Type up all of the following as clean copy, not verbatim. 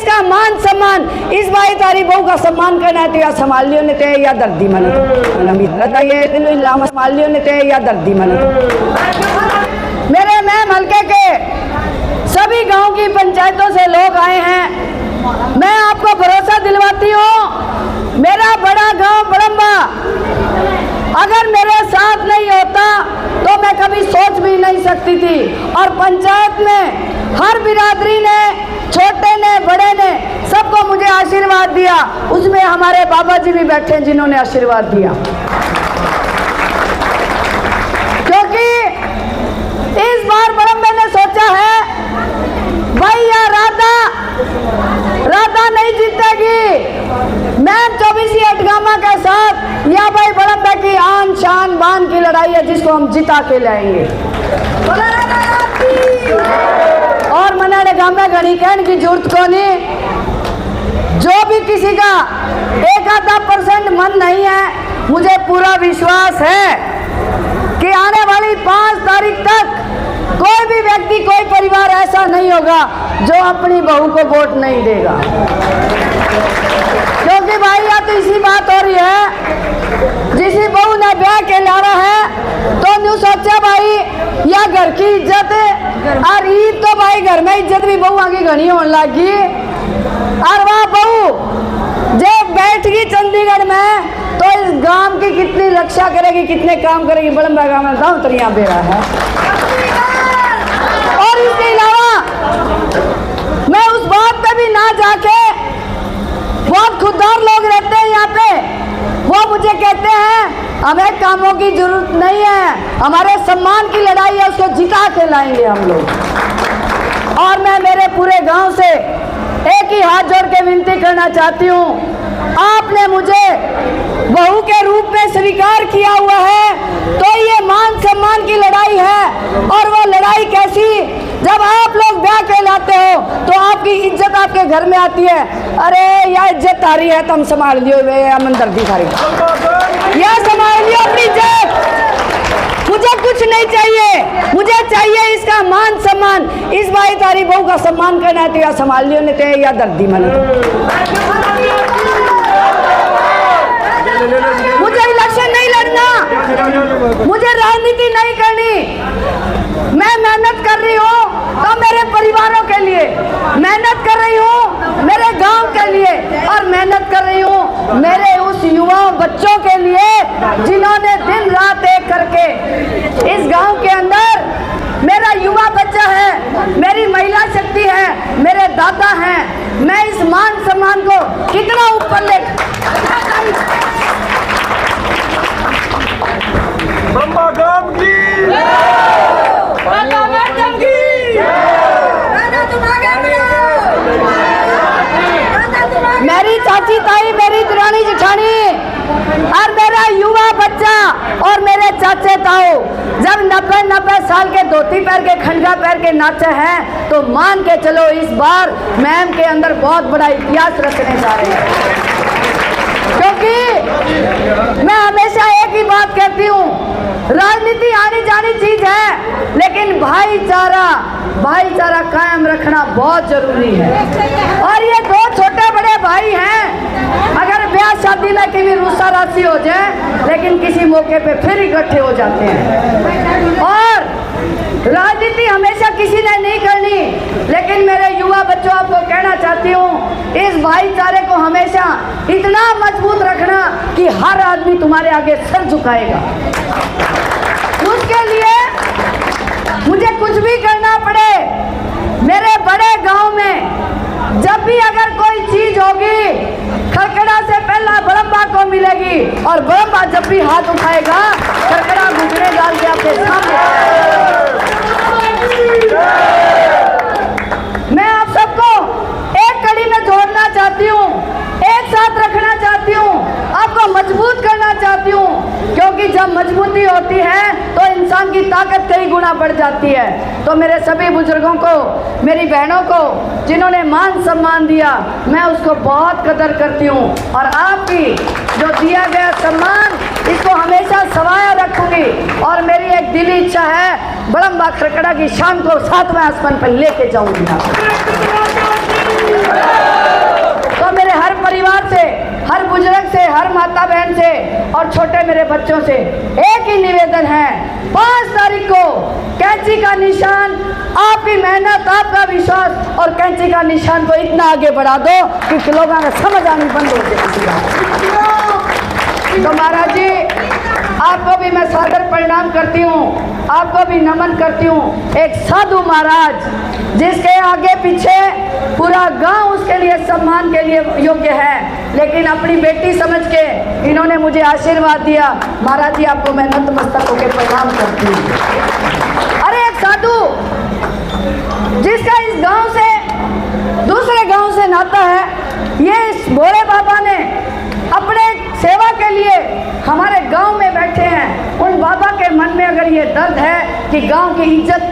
इसका मान सम्मान, इस भाई तारी बहू का सम्मान करना है तो या संभालियो ने ते या दर्दी मन संभालियो ने ते या दर्दी मन। मेरे मैम हल्के के सभी गांव की पंचायतों से लोग आए हैं। मैं आपको भरोसा दिलवाती हूँ, मेरा बड़ा गांव बड़म्बा अगर मेरे साथ नहीं होता तो मैं कभी सोच भी नहीं सकती थी। और पंचायत में हर बिरादरी ने, छोटे ने, बड़े ने, सबको मुझे आशीर्वाद दिया। उसमें हमारे बाबा जी भी बैठे हैं जिन्होंने आशीर्वाद दिया, क्योंकि इस बार बड़म्बे ने सोचा है भाई या राधा नहीं जीतेगी। मैं 24 अटगामा के साथ या भाई बड़म्बे की आन शान बान की लड़ाई है जिसको हम जिता के लाएंगे। और मनाड़े गांव में घड़ी कहने की जरूरत को नहीं। जो भी किसी का 1-आधा% मन नहीं है, मुझे पूरा विश्वास है कि आने वाली 5 तारीख तक कोई भी व्यक्ति, कोई परिवार ऐसा नहीं होगा जो अपनी बहू को वोट नहीं देगा। क्योंकि भाई या तो इसी बात हो रही है, जिसी बहू ने ब्याह के लाना है तो न्यू सोचा भाई या घर की इज्जत और ईद तो भाई घर में इज्जत भी बहू आगे घनी होने लगी। और वह बहू जब बैठ गई चंडीगढ़ में तो इस गांव की कितनी रक्षा करेगी, कितने काम करेगी। बड़म्बा गांव में गाँव तरिया बेरा है। और इसके अलावा मैं उस बात पे भी ना जाके, बहुत खुददार लोग रहते हैं यहाँ पे, वो मुझे कहते हैं हमें कामों की जरूरत नहीं है, हमारे सम्मान की लड़ाई है, उसको जिता के लाएंगे हम लोग। और मैं मेरे पूरे गांव से एक ही हाथ जोड़ के विनती करना चाहती हूँ, आपने मुझे बहू के रूप में स्वीकार किया हुआ है तो ये मान सम्मान की लड़ाई है। और वो लड़ाई कैसी, जब आप लोग ब्याह कहलाते हो तो आपकी इज्जत आपके घर में आती है। अरे या इज्जत आ रही है तो हम संभाल लियो, हमदर्दी सारी या संभाल लियो अपनी इज्जत। मुझे कुछ नहीं चाहिए, मुझे चाहिए इसका मान सम्मान। इस भाई तारी बहू का सम्मान करना है तो या संभाल लियो ने ते या दर्दी मन। मुझे इलेक्शन नहीं लड़ना, मुझे राजनीति नहीं करनी। मैं मेहनत कर रही हूँ तो मेरे परिवारों के लिए, मेहनत कर रही हूँ मेरे गांव के लिए, और मेहनत कर रही हूँ मेरे उस युवा बच्चों के लिए जिन्होंने दिन रात एक करके इस गांव के अंदर, मेरा युवा बच्चा है, मेरी महिला शक्ति है, मेरे दादा हैं। मैं इस मान सम्मान को कितना ऊपर ले बड़म्बा गांव की, मेरी चाची ताई, मेरी दुरानी जिठानी और मेरा युवा बच्चा और मेरे चाचे ताऊ जब 90 साल के धोती पैर के, खंडा पैर के नाचे हैं तो मान के चलो इस बार मैम के अंदर बहुत बड़ा इतिहास रखने जा रहे हैं। क्योंकि मैं हमेशा एक ही बात कहती हूँ, राजनीति आनी जानी चीज है, लेकिन भाईचारा कायम रखना बहुत जरूरी है। और ये 2 छोटे बड़े भाई हैं, अगर ब्याह शादी में कभी रुस्सा राशि हो जाए लेकिन किसी मौके पे फिर इकट्ठे हो जाते हैं। और राजनीति हमेशा किसी ने नहीं करनी, लेकिन मेरे युवा बच्चों आपको कहना चाहती हूँ, इस भाईचारे को हमेशा इतना मजबूत रखना कि हर आदमी तुम्हारे आगे सर झुकाएगा। उसके लिए मुझे कुछ भी करना पड़े, मेरे बड़े गांव में जब भी अगर कोई चीज होगी खरकड़ा से पहला बड़म्बा को मिलेगी, और बड़म्बा जब भी हाथ उठाएगा खरकड़ा घुटने डाल के आपके सामने। मैं आप सबको एक कड़ी में जोड़ना चाहती हूँ, एक साथ रखना चाहती हूँ, आपको मजबूत करना चाहती हूँ, क्योंकि जब मजबूती होती है तो इंसान की ताकत कई गुना बढ़ जाती है। तो मेरे सभी बुजुर्गों को, मेरी बहनों को जिन्होंने मान सम्मान दिया, मैं उसको बहुत कदर करती हूँ। और आपकी जो दिया गया सम्मान, इसको हमेशा सवाया रखूंगी। और मेरी एक दिली इच्छा है, बड़म्बा खरकड़ा की शान को 7वें आसमान पर लेके जाऊंगी। हर माता बहन से और छोटे मेरे बच्चों से एक ही निवेदन है, 5 तारीख को कैंची का निशान, आपकी मेहनत, आपका विश्वास और कैंची का निशान को इतना आगे बढ़ा दो कि लोगों को समझ आनी बंद हो जाए। तो महाराज जी, आपको भी मैं सादर प्रणाम करती हूँ, आपको भी नमन करती हूँ। एक साधु महाराज जिसके आगे पीछे पूरा गांव उसके लिए सम्मान के लिए योग्य है, लेकिन अपनी बेटी समझ के इन्होंने मुझे आशीर्वाद दिया। महाराज जी, आपको मैं नतमस्तक होकर प्रणाम करती हूँ। अरे एक साधु जिसका इस गांव से दूसरे गांव से नाता है, ये इस भोले बाबा ने अपने सेवा के लिए हमारे गांव में बैठे हैं। उन बाबा के मन में अगर ये दर्द है कि गांव की इज्जत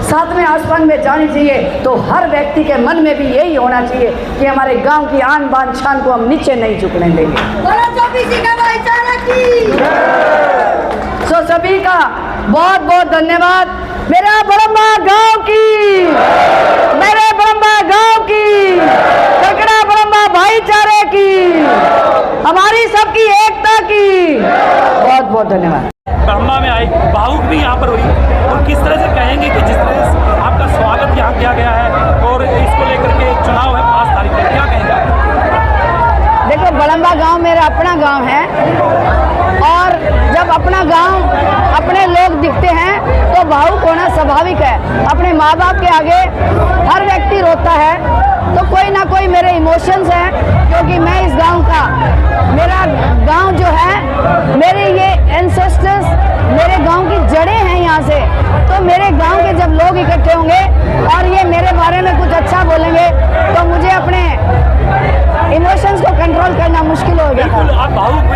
7वें आसमान में जानी चाहिए, तो हर व्यक्ति के मन में भी यही होना चाहिए कि हमारे गांव की आन बान शान को हम नीचे नहीं झुकने देंगे। सो सभी का बहुत बहुत धन्यवाद। मेरा ब्रह्मा गांव की, मेरे ब्रह्मा गांव की, ककड़ा ब्रह्मा भाईचारे की, हमारी सबकी एकता की बहुत बहुत धन्यवाद। ब्रह्मा में आई, भावुक भी यहाँ पर हुई, और किस तरह से कहेंगे कि जिस तरह से आपका स्वागत यहाँ किया गया है और इसको लेकर के चुनाव है 5 तारीख को, क्या कहेंगे? देखो, बड़म्बा गांव मेरा अपना गांव है, और जब अपना गांव, अपने लोग दिखते हैं तो भावुक होना स्वाभाविक है। अपने माँ बाप के आगे हर व्यक्ति रोता है, तो कोई ना कोई मेरे इमोशंस हैं, क्योंकि मैं इस गांव का, मेरा गांव जो है, मेरे ये एंसेस्टर्स, मेरे गांव की जड़ें हैं यहाँ से। तो मेरे गांव के जब लोग इकट्ठे होंगे और ये मेरे बारे में कुछ अच्छा बोलेंगे, तो मुझे अपने इमोशंस को कंट्रोल करना मुश्किल हो गया। बिल्कुल, आप भावुक